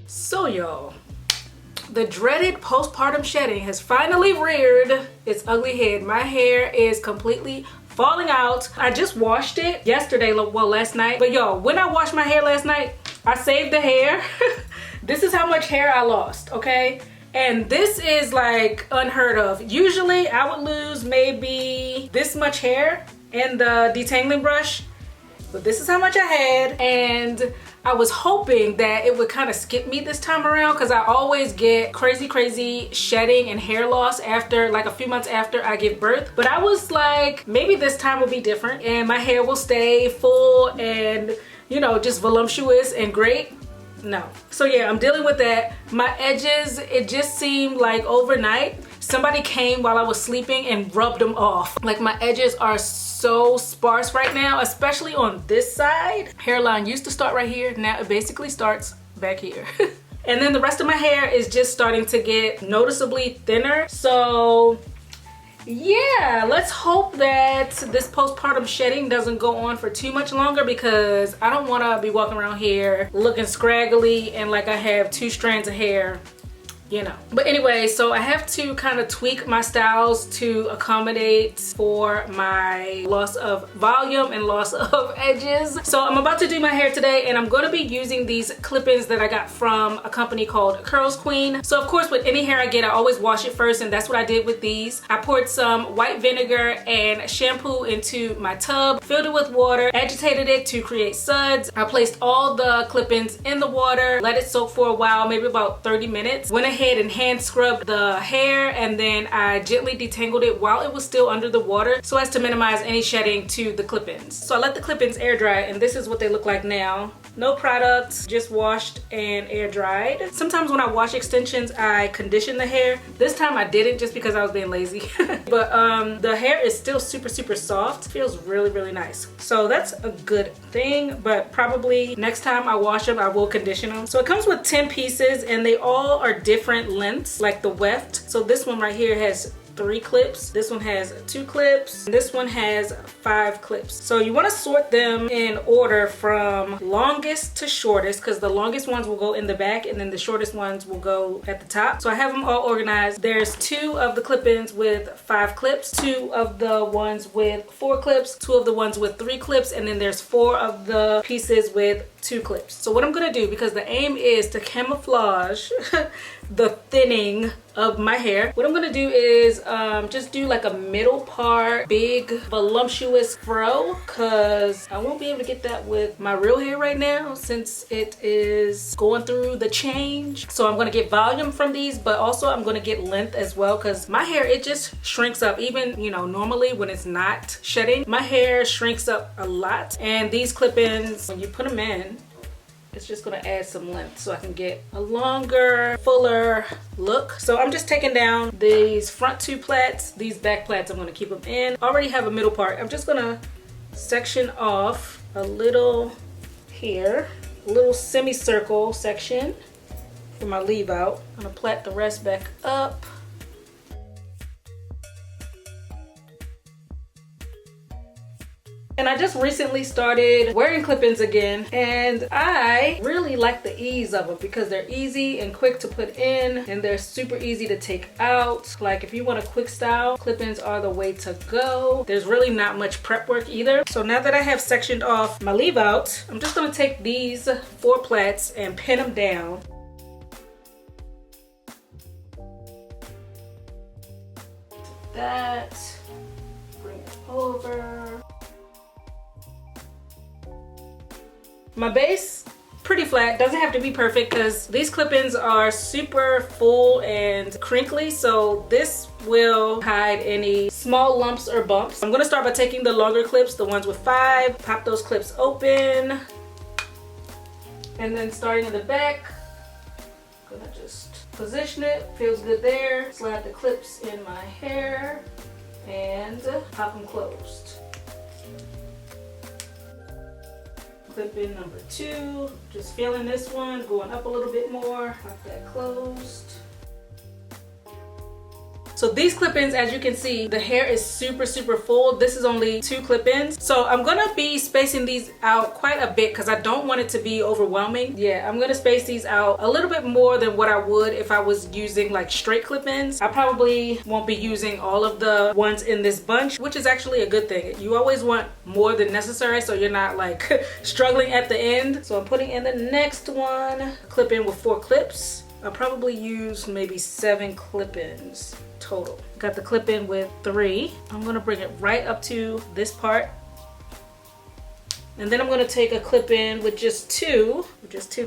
So y'all, the dreaded postpartum shedding has finally reared its ugly head. My hair is completely falling out. I just washed it yesterday, well last night. But yo, when I washed my hair last night, I saved the hair. This is how much hair I lost, okay? And this is like unheard of. Usually I would lose maybe this much hair in the detangling brush, but this is how much I had. And I was hoping that it would kind of skip me this time around because I always get crazy shedding and hair loss after like a few months after I give birth. But I was like, maybe this time will be different and my hair will stay full and, you know, just voluptuous and great. No. So yeah, I'm dealing with that. My edges, it just seemed like overnight somebody came while I was sleeping and rubbed them off. Like my edges are so sparse right now, especially on this side. Hairline used to start right here. Now it basically starts back here. And then the rest of my hair is just starting to get noticeably thinner. So yeah, let's hope that this postpartum shedding doesn't go on for too much longer because I don't want to be walking around here looking scraggly and like I have 2 strands of hair, you know. But anyway, so I have to kind of tweak my styles to accommodate for my loss of volume and loss of edges. So I'm about to do my hair today and I'm going to be using these clip-ins that I got from a company called Curlsqueen. So of course with any hair I get, I always wash it first, and that's what I did with these. I poured some white vinegar and shampoo into my tub, filled it with water, agitated it to create suds. I placed all the clip-ins in the water, let it soak for a while, maybe about 30 minutes. Went ahead and hand scrubbed the hair, and then I gently detangled it while it was still under the water so as to minimize any shedding to the clip-ins. So I let the clip-ins air dry, and this is what they look like now. No product, just washed and air dried. Sometimes when I wash extensions, I condition the hair. This time I didn't just because I was being lazy. But the hair is still super soft. Feels really nice. So that's a good thing, but probably next time I wash them, I will condition them. So it comes with 10 pieces and they all are different lengths, like the Wefted. So this one right here has 3 clips, this one has 2 clips, and this one has 5 clips. So you want to sort them in order from longest to shortest, because the longest ones will go in the back and then the shortest ones will go at the top. So I have them all organized. There's 2 of the clip-ins with 5 clips, 2 of the ones with 4 clips, 2 of the ones with 3 clips, and then there's 4 of the pieces with 2 clips. So what I'm gonna do, because the aim is to camouflage the thinning of my hair, what I'm gonna do is just do like a middle part big voluptuous fro, because I won't be able to get that with my real hair right now since it is going through the change. So I'm gonna get volume from these, but also I'm gonna get length as well, because my hair, it just shrinks up. Even, you know, normally when it's not shedding, my hair shrinks up a lot, and these clip-ins, when you put them in, it's just gonna add some length so I can get a longer, fuller look. So I'm just taking down these front 2 plaits. These back plaits, I'm gonna keep them in. I already have a middle part. I'm just gonna section off a little here, a little semicircle section for my leave out. I'm gonna plait the rest back up. And I just recently started wearing clip-ins again, and I really like the ease of them because they're easy and quick to put in, and they're super easy to take out. Like if you want a quick style, clip-ins are the way to go. There's really not much prep work either. So now that I have sectioned off my leave out, I'm just gonna take these 4 plaits and pin them down. That, bring it over. My base, pretty flat, doesn't have to be perfect because these clip-ins are super full and crinkly, so this will hide any small lumps or bumps. I'm gonna start by taking the longer clips, the ones with 5, pop those clips open, and then starting in the back, I'm gonna just position it, feels good there, slide the clips in my hair, and pop them closed. Clip in number 2, just feeling this one, going up a little bit more, pop that closed. So these clip-ins, as you can see, the hair is super full. This is only 2 clip-ins. So I'm gonna be spacing these out quite a bit because I don't want it to be overwhelming. Yeah, I'm gonna space these out a little bit more than what I would if I was using like straight clip-ins. I probably won't be using all of the ones in this bunch, which is actually a good thing. You always want more than necessary so you're not like struggling at the end. So I'm putting in the next one, clip-in with 4 clips. I'll probably use maybe 7 clip-ins total. Got the clip-in with 3. I'm gonna bring it right up to this part. And then I'm gonna take a clip-in with just 2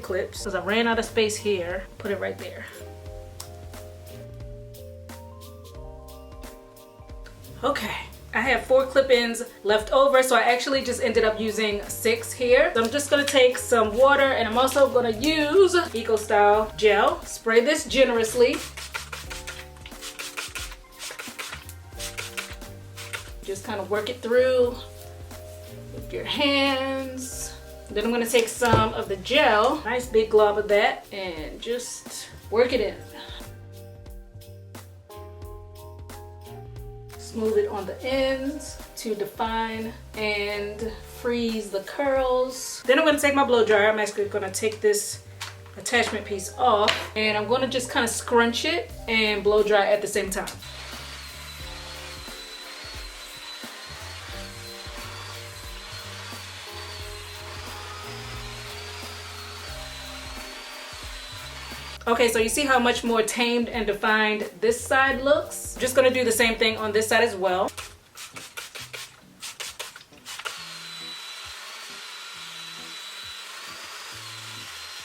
clips, because I ran out of space here. Put it right there. Okay. I have 4 clip-ins left over, so I actually just ended up using 6 here. So I'm just gonna take some water, and I'm also gonna use Eco Style gel. Spray this generously. Just kind of work it through with your hands. Then I'm gonna take some of the gel, nice big glob of that, and just work it in. Smooth it on the ends to define and freeze the curls. Then I'm gonna take my blow dryer. I'm actually gonna take this attachment piece off, and I'm gonna just kind of scrunch it and blow dry at the same time. Okay, so you see how much more tamed and defined this side looks? Just gonna do the same thing on this side as well.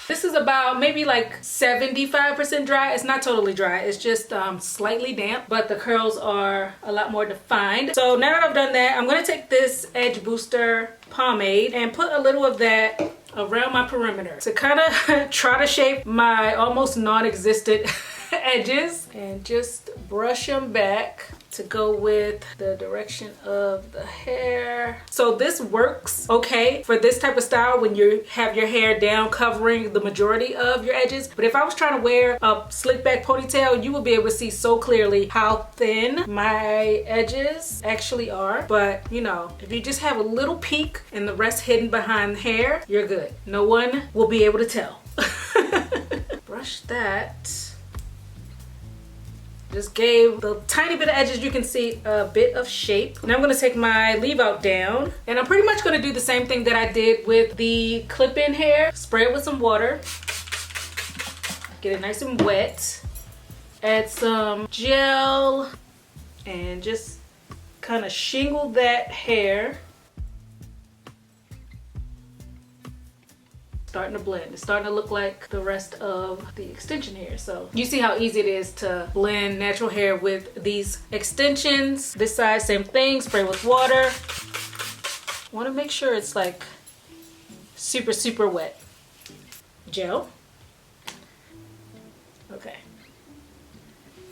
This is about maybe like 75% dry. It's not totally dry, it's just slightly damp, but the curls are a lot more defined. So now that I've done that, I'm gonna take this Edge Booster pomade and put a little of that around my perimeter to kind of try to shape my almost non-existent edges and just brush them back to go with the direction of the hair. So this works okay for this type of style when you have your hair down covering the majority of your edges. But if I was trying to wear a slick back ponytail, you would be able to see so clearly how thin my edges actually are. But you know, if you just have a little peak and the rest hidden behind the hair, you're good. No one will be able to tell. Brush that. Just gave the tiny bit of edges, you can see a bit of shape. Now I'm gonna take my leave out down, and I'm pretty much gonna do the same thing that I did with the clip-in hair. Spray it with some water, get it nice and wet, add some gel, and just kind of shingle that hair. Starting to blend. It's starting to look like the rest of the extension hair. So you see how easy it is to blend natural hair with these extensions. This side, same thing, spray with water. Want to make sure it's like super wet. Gel. Okay.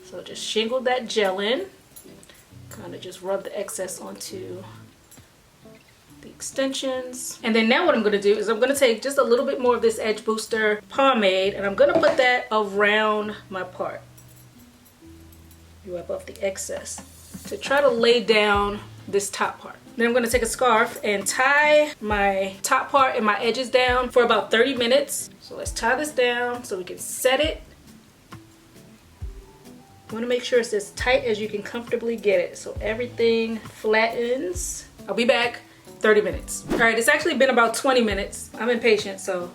So just shingle that gel in. Kind of just rub the excess onto the extensions. And then now what I'm going to do is I'm going to take just a little bit more of this Edge Booster pomade, and I'm going to put that around my part. You wipe off the excess to try to lay down this top part. Then I'm going to take a scarf and tie my top part and my edges down for about 30 minutes. So let's tie this down so we can set it. You want to make sure it's as tight as you can comfortably get it so everything flattens. I'll be back 30 minutes. All right, it's actually been about 20 minutes. I'm impatient, so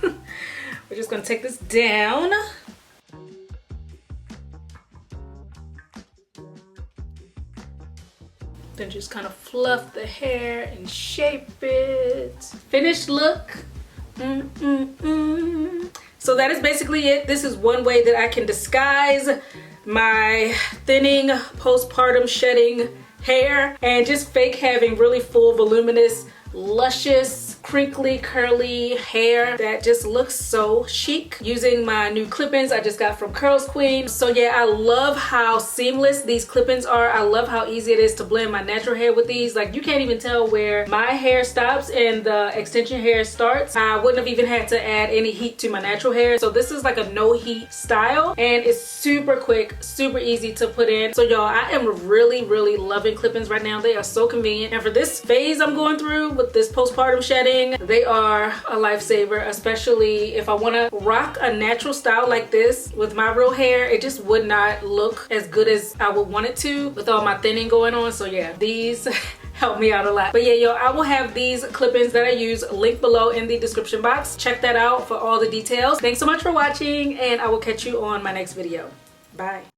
we're just gonna take this down. Then just kind of fluff the hair and shape it. Finished look. So that is basically it. This is one way that I can disguise my thinning, postpartum shedding hair and just fake having really full, voluminous, luscious crinkly, curly hair that just looks so chic using my new clip-ins I just got from Curlsqueen. So yeah, I love how seamless these clip-ins are. I love how easy it is to blend my natural hair with these. Like, you can't even tell where my hair stops and the extension hair starts. I wouldn't have even had to add any heat to my natural hair. So this is like a no heat style, and it's super quick, super easy to put in. So y'all, I am really loving clip-ins right now. They are so convenient, and for this phase I'm going through with this postpartum shedding, they are a lifesaver, especially if I want to rock a natural style like this with my real hair. It just would not look as good as I would want it to with all my thinning going on. So yeah, these help me out a lot. But yeah, yo, I will have these clip-ins that I use linked below in the description box. Check that out for all the details. Thanks so much for watching, and I will catch you on my next video. Bye.